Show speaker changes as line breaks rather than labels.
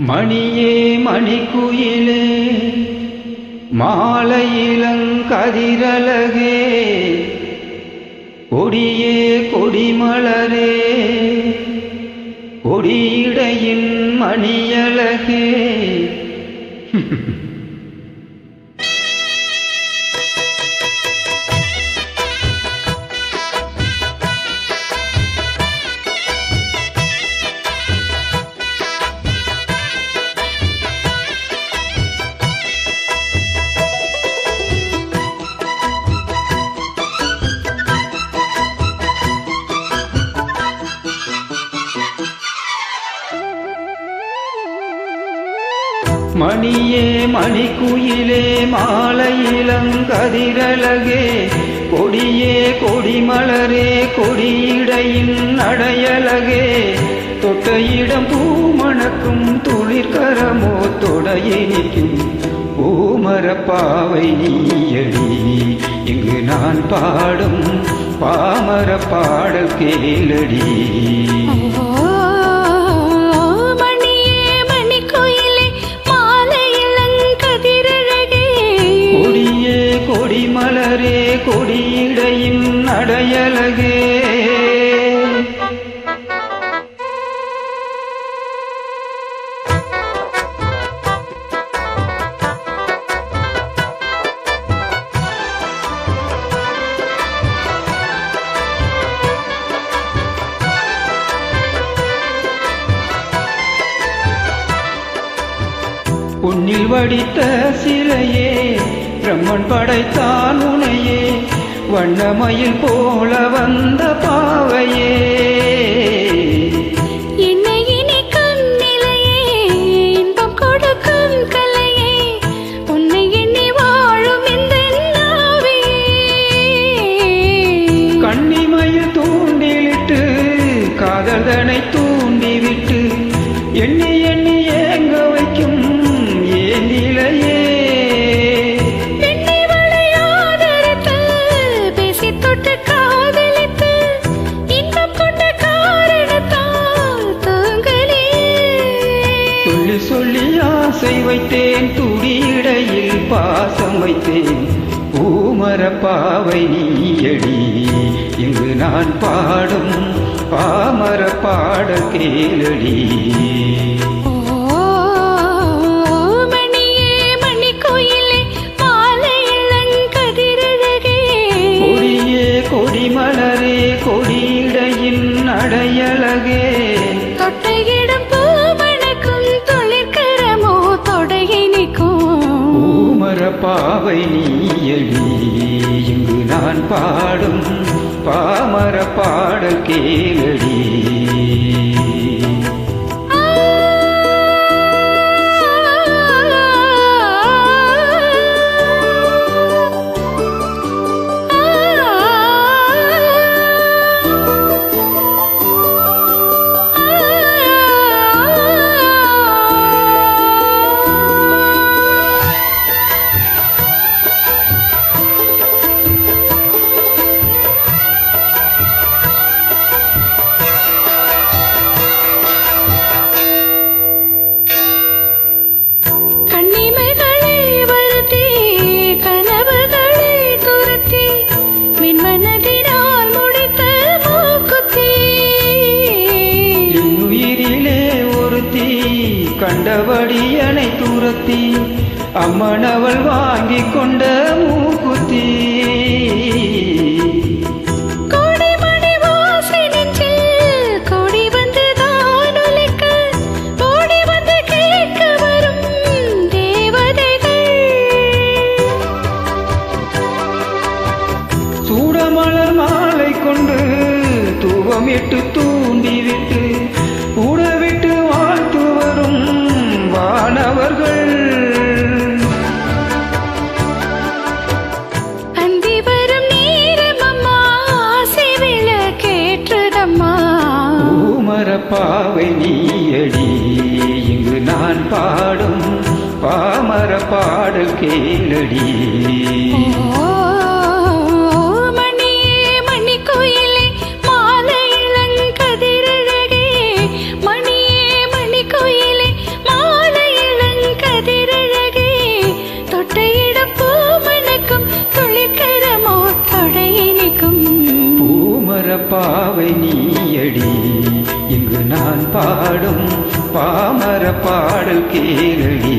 மணியே மணிக்குயிலே மாலையிலங்கதிரழகே கொடியே கொடிமலரே கொடியிடையின் மணியழகே மணியே மணிக்குயிலே மாலையிலங்கதிரழகே கொடியே கொடிமலரே கொடியிடையின் அடையழகே தொட்ட இடம் பூமணக்கும் துளிர்கரமோ தொடையை நிற்கும் பூமரப்பாவை நீயடி இங்கு நான் பாடும் பாமர பாடல் கேளடி. கொடிமலரே கொடியிடையின் அடையழகே பொன்னில் வடித்த சிலையே பிரம்மன் படைத்தான் உனையே வண்ணமயில் போல வந்த பாவையே
என்னை இனிக்கும் நிலையே இன்பம் கொடுக்கும் கலையே உன்னை எண்ணி வாழும் இந்த நாவே
கண்ணிமயில் தூண்டிலிட்டு காதல்தனை தூண்டிவிட்டு எண்ணி எண்ணி ஏங்க வைக்கும் ஏந்திலையே சொல்லி ஆசை வைத்தேன் துடியிடையில் பாசம் வைத்தேன் பூமரப்பாவை நீயடி இங்கு நான் பாடும் பாமர பாடல் கேளடி. கொடியே கொடிமலரே கொடியிடையின் அடையழகே
தொட்டையிடம்
பாவை நீயடி இங்கு நான் பாடும் பாமர பாடல் கேளடி. கண்டபடியனை தூரத்தி அம்மனவள் வாங்கி கொண்ட மூக்குத்தி
கோடிமணி வாசனில் கோடி வந்து தான் உழைக்க ஓடி வந்து கேட்க வரும் தேவதைகள்
சூடமலர் மாலை கொண்டு தூவமிட்டு தூண்டிவிட்டு கூடவிட்டு வாழ்த்து வரும் வானவர்கள்
அந்தி வரும் நேரமம்மா ஆசைவில கேற்றதம்மா
பூமரப்பாவை நீயடி இங்கு நான் பாடும் பாமர பாடல் கேளடி.
மணியே மணிக்குயிலே மாலையிலங்கதிரழகே
பாடும் பாமர பாடல் கேளடி